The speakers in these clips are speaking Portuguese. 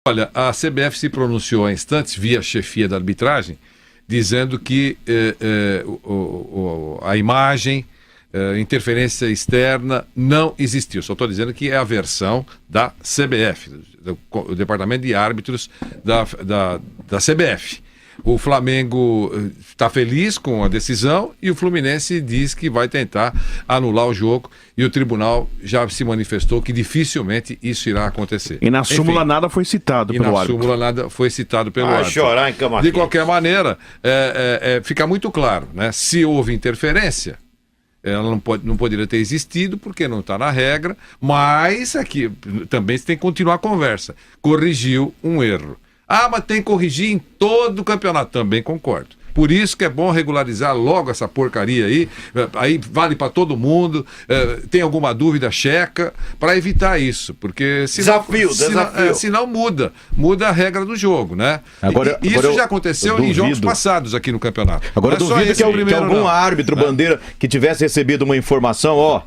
Olha, a CBF se pronunciou há instantes, via chefia da arbitragem, dizendo que a imagem, interferência externa não existiu. Só estou dizendo que é a versão da CBF, do Departamento de Árbitros da CBF. O Flamengo está feliz com a decisão e o Fluminense diz que vai tentar anular o jogo e o tribunal já se manifestou que dificilmente isso irá acontecer. E na súmula nada foi citado pelo árbitro. Na súmula nada foi citado pelo árbitro. Chorar em cama de qualquer maneira, fica muito claro, né? Se houve interferência, ela não poderia ter existido porque não está na regra, mas aqui também você tem que continuar a conversa. Corrigiu um erro. Ah, mas tem que corrigir em todo o campeonato. Também concordo. Por isso que é bom regularizar logo essa porcaria aí vale para todo mundo, tem alguma dúvida, checa, para evitar isso, porque senão, desafio. Senão muda a regra do jogo, né? Isso já aconteceu em jogos passados aqui no campeonato. Agora eu duvido que algum árbitro bandeira que tivesse recebido uma informação,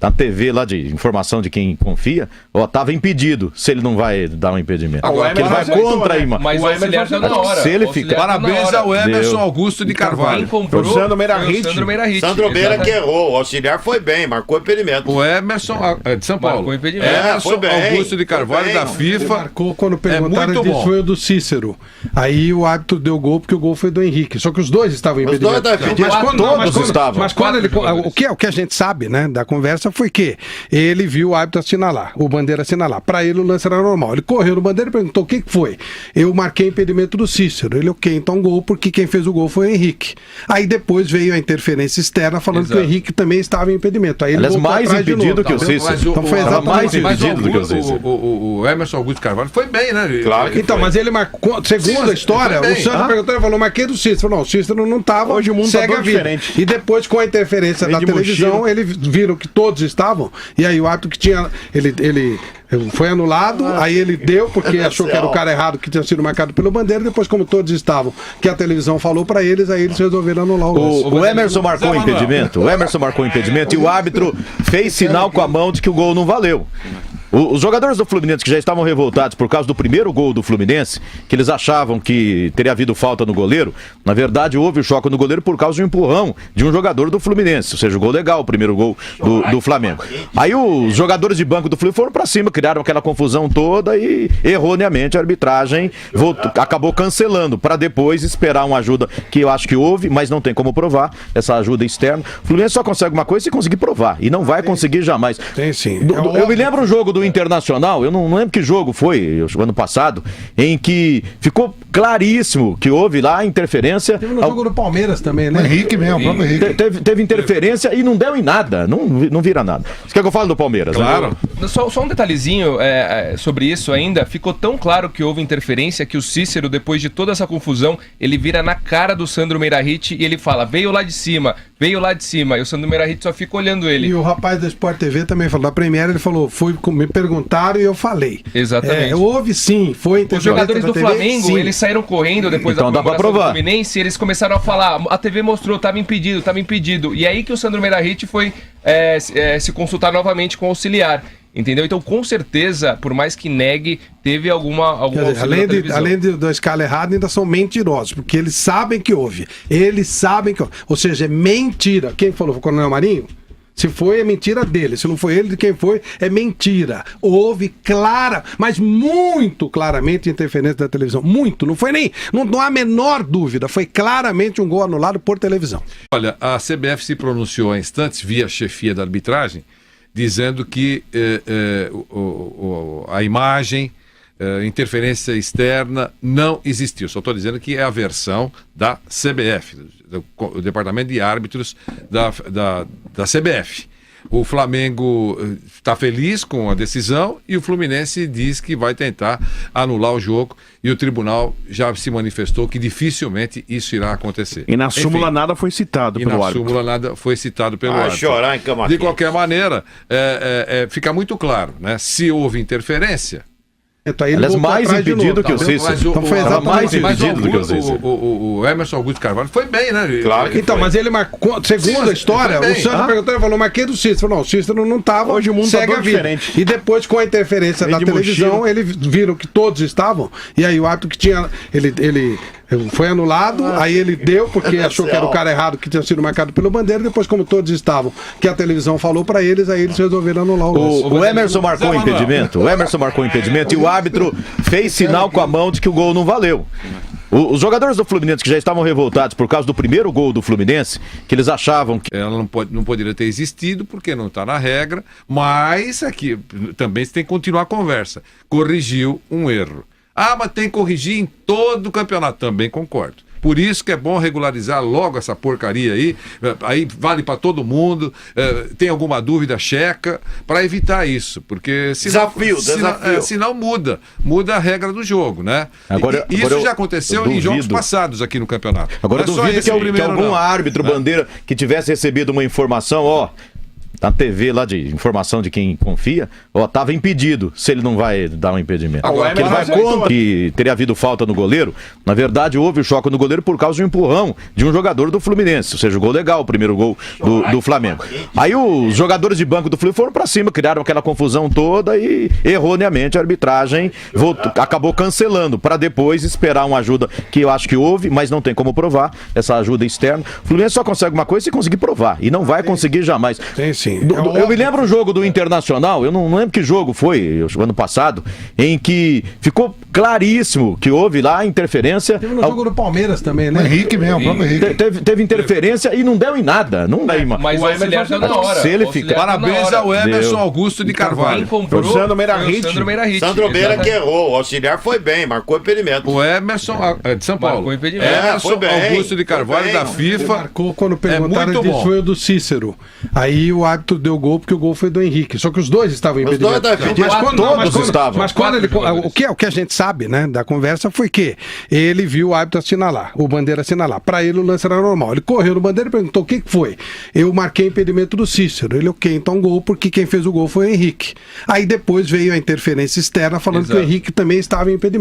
na TV lá de informação de quem confia, tava impedido, se ele não vai dar um impedimento. Agora, ele vai contra aí, mano. Mas o Emerson tá na hora. Se ele fica... Parabéns ao Emerson Augusto de Carvalho. O Sandro Meira que errou. O auxiliar foi bem, marcou impedimento. O Emerson de São Paulo. Marcou impedimento. Emerson Augusto de Carvalho da FIFA. Ele marcou quando perguntaram disso, foi o do Cícero. Aí o árbitro deu gol porque o gol foi do Henrique. Só que os dois estavam em impedimento. Todos estavam. Mas quando ele... O que a gente sabe, né, da conversa foi que ele viu o árbitro assinalar, o bandeira assinalar. Para ele o lance era normal. Ele correu no bandeira e perguntou o que foi. Eu marquei impedimento do Cícero. Ele, então gol, porque quem fez o gol foi o Henrique. Aí depois veio a interferência externa falando que o Henrique também estava em impedimento. Aí ele mais impedido que o Cícero. Então foi exatamente mais impedido do que o Cícero. O Emerson Augusto Carvalho foi bem, né? Claro. Então, mas ele marcou, segundo a história, o Sandro perguntou, ele falou, marquei do Cícero. Falou, não, o Cícero não estava. Hoje o mundo segue tá a vida. diferente. E depois, com a interferência da televisão, eles viram que todos estavam. E aí o árbitro que tinha, ele foi anulado, aí ele deu, porque achou que era o cara errado que tinha sido marcado pelo bandeira, depois como todos estavam, que a televisão falou pra eles, aí eles resolveram anular o lance. O Emerson marcou o impedimento, e o árbitro fez sinal com a mão de que o gol não valeu. Os jogadores do Fluminense que já estavam revoltados por causa do primeiro gol do Fluminense, que eles achavam que teria havido falta no goleiro, na verdade houve o choque no goleiro por causa de um empurrão de um jogador do Fluminense, ou seja, o gol legal, o primeiro gol do Flamengo. Aí os jogadores de banco do Fluminense foram pra cima, criaram aquela confusão toda e erroneamente a arbitragem acabou cancelando, para depois esperar uma ajuda que eu acho que houve, mas não tem como provar, essa ajuda externa. O Fluminense só consegue uma coisa se conseguir provar, e não vai conseguir jamais. Tem sim. Eu me lembro um jogo do Internacional, eu não lembro que jogo foi, ano passado, em que ficou claríssimo que houve lá interferência. Teve no jogo do Palmeiras também, né? O Henrique mesmo, o próprio Henrique. Teve interferência e não deu em nada, não vira nada. Você quer que eu fale do Palmeiras? Claro. Só um detalhezinho sobre isso ainda. Ficou tão claro que houve interferência que o Cícero, depois de toda essa confusão, ele vira na cara do Sandro Meirahit e ele fala, veio lá de cima. E o Sandro Meirahit só fica olhando ele. E o rapaz da Sport TV também falou, da Premiere, ele falou, me perguntaram e eu falei. Exatamente. Houve sim, foi interferência. Os jogadores do Flamengo, sim, eles saíram correndo depois então da comemoração do Fluminense, e eles começaram a falar, a TV mostrou, estava impedido. E aí que o Sandro Meirahit foi se consultar novamente com o auxiliar. Entendeu? Então, com certeza, por mais que negue, teve alguma além da escala errada, ainda são mentirosos, porque eles sabem que houve. Ou seja, é mentira. Quem falou? Foi o Coronel Marinho? Se foi, é mentira dele. Se não foi ele, de quem foi, é mentira. Houve mas muito claramente interferência da televisão. Muito, não foi nem... Não há a menor dúvida. Foi claramente um gol anulado por televisão. Olha, a CBF se pronunciou há instantes, via chefia da arbitragem, dizendo que a imagem, interferência externa não existiu. Só estou dizendo que é a versão da CBF, do Departamento de Árbitros da CBF. O Flamengo está feliz com a decisão e o Fluminense diz que vai tentar anular o jogo e o tribunal já se manifestou que dificilmente isso irá acontecer. E na súmula nada foi citado pelo árbitro. Na súmula nada foi citado pelo árbitro. Chorar em cama de qualquer maneira, fica muito claro, né? Se houve interferência, Então, aí ele Aliás, voltou mais atrás de impedido novo, que o tá? Cícero. Então foi Era exatamente mais isso. Mas impedido do que o Cícero. o Emerson Augusto Carvalho foi bem, né? Claro que Então, foi. mas ele marcou, segundo a história, foi bem. o Sandro perguntou, ele falou, marquei do Cícero. Não, o Cícero não estava, Hoje o mundo tá segue todo a vida. diferente. E depois, com a interferência Vem da de televisão, mochila. eles viram que todos estavam, e aí o árbitro que tinha, ele foi anulado, aí ele deu, porque achou que era o cara errado que tinha sido marcado pelo Bandeira, depois, como todos estavam, que a televisão falou pra eles, aí eles resolveram anular o lance. O Emerson marcou o impedimento. O Emerson marcou o impedimento e o árbitro fez sinal com a mão de que o gol não valeu. Os jogadores do Fluminense que já estavam revoltados por causa do primeiro gol do Fluminense, que eles achavam que Ela não poderia ter existido porque não está na regra, mas aqui também você tem que continuar a conversa. Corrigiu um erro. Ah, mas tem que corrigir em todo o campeonato. Também concordo. Por isso que é bom regularizar logo essa porcaria aí vale para todo mundo. Tem alguma dúvida, checa, para evitar isso, porque senão, Desafio. senão muda a regra do jogo, né? Agora Isso eu já aconteceu duvido. em jogos passados aqui no campeonato. Agora Não é só duvido esse que primeiro, algum não. árbitro Bandeira que tivesse recebido uma informação, ó, na TV lá de informação de quem confia, ó, tava impedido, se ele não vai dar um impedimento. Agora, que ele vai aceitou. contra que teria havido falta no goleiro. Na verdade, houve o choque no goleiro por causa de um empurrão de um jogador do Fluminense. Ou seja, o gol legal, o primeiro gol do Flamengo. Aí os jogadores de banco do Fluminense foram pra cima, criaram aquela confusão toda e erroneamente a arbitragem acabou cancelando para depois esperar uma ajuda que eu acho que houve, mas não tem como provar essa ajuda externa. O Fluminense só consegue uma coisa se conseguir provar e não vai conseguir jamais. Tem sim. Eu me lembro um jogo do Internacional, eu não lembro que jogo foi, ano passado, em que ficou claríssimo que houve lá interferência. Teve no jogo do Palmeiras também, né? Henrique mesmo, o próprio Henrique. Teve interferência e não deu em nada. Não deu, Mas o auxiliar deu na hora. Se ele O auxiliar ficar- deu na Parabéns hora. ao Emerson Deu. Augusto de Carvalho. Quem comprou O Sandro foi Meirahit. o Sandro Meirahit. Sandro Beira Exatamente. que errou. O auxiliar foi bem, marcou impedimento. O Emerson de São Paulo. Marcou impedimento. Emerson foi bem, Augusto de Carvalho foi bem. da FIFA. Marcou quando perguntaram, muito ele disse bom. foi o do Cícero. Aí o árbitro deu gol porque o gol foi do Henrique. Só que os dois estavam em Os dois impedimento. estavam em Mas impedimento. Todos estavam. Mas quando ele, Quatro jogadores. o que a gente sabe, né, da conversa foi que ele viu o árbitro assinalar, o Bandeira assinalar. Pra ele o lance era normal. Ele correu no Bandeira e perguntou o que foi. Eu marquei impedimento do Cícero. Ele, ok, então gol, porque quem fez o gol foi o Henrique. Aí depois veio a interferência externa falando que o Exato. Henrique também estava em impedimento.